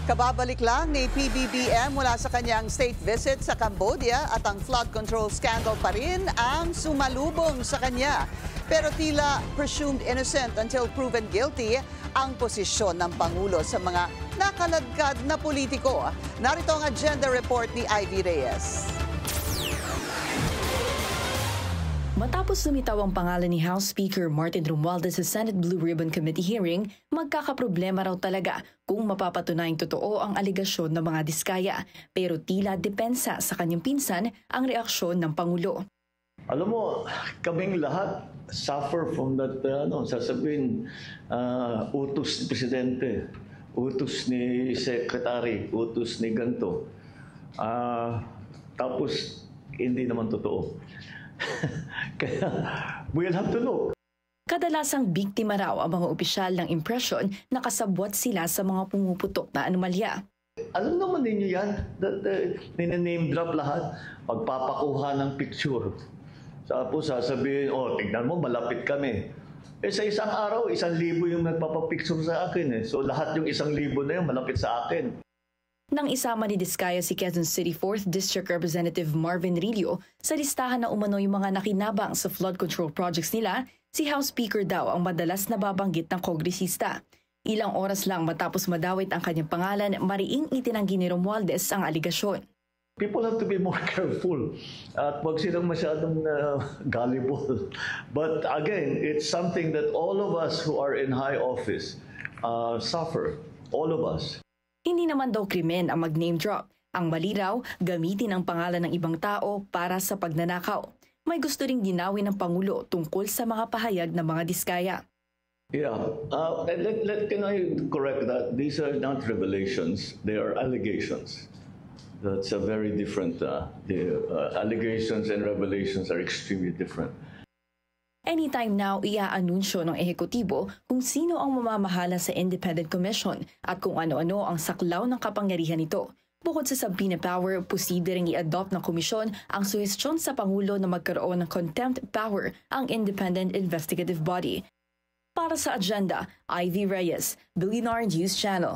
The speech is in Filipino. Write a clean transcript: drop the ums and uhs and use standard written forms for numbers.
Kababalik lang ni PBBM mula sa kanyang state visit sa Cambodia at ang flood control scandal pa rin ang sumalubong sa kanya. Pero tila presumed innocent until proven guilty ang posisyon ng Pangulo sa mga nakaladkad na politiko. Narito ang agenda report ni Ivy Reyes. Matapos lumitaw ang pangalan ni House Speaker Martin Romualdez sa Senate Blue Ribbon Committee hearing, magkakaproblema raw talaga kung mapapatunayang totoo ang aligasyon ng mga diskaya. Pero tila depensa sa kanyang pinsan ang reaksyon ng Pangulo. Alam mo, kaming lahat suffer from that, sasabihin, utos ni Presidente, utos ni Secretary, utos ni ganito. Tapos, hindi naman totoo. Kaya, we'll have to look. Kadalasang biktima raw ang mga opisyal ng impresyon na kasabwat sila sa mga pumuputok na anomalya. Alam naman ninyo yan, that name drop lahat, pagpapakuha ng picture. Tapos sasabihin, tignan mo, malapit kami. Sa isang araw, 1,000 yung nagpapapicture sa akin. So lahat yung 1,000 na yun, malapit sa akin. Nang isama ni Diskaya si Quezon City 4th District Representative Marvin Rillo sa listahan na umano yung mga nakinabang sa flood control projects nila, si House Speaker daw ang madalas nababanggit ng kongresista. Ilang oras lang matapos madawit ang kanyang pangalan, mariing itinanggi ni Romualdez ang aligasyon. People have to be more careful at wag silang masyadong gullible. But again, it's something that all of us who are in high office suffer, all of us. Hindi naman daw krimen ang mag-name drop. Ang mali raw, gamitin ang pangalan ng ibang tao para sa pagnanakaw. May gusto ring dinawin ng Pangulo tungkol sa mga pahayag ng mga diskaya. Yeah, can I correct that? These are not revelations, they are allegations. That's a very different, the allegations and revelations are extremely different. Anytime now, iaanunsyo ng ehekutibo kung sino ang mamamahala sa Independent Commission at kung ano-ano ang saklaw ng kapangyarihan nito. Bukod sa subpoena power, posible ring i-adopt ng komisyon ang suhestyon sa Pangulo na magkaroon ng contempt power ang Independent Investigative Body. Para sa agenda, Ivy Reyes, Billionaire News Channel.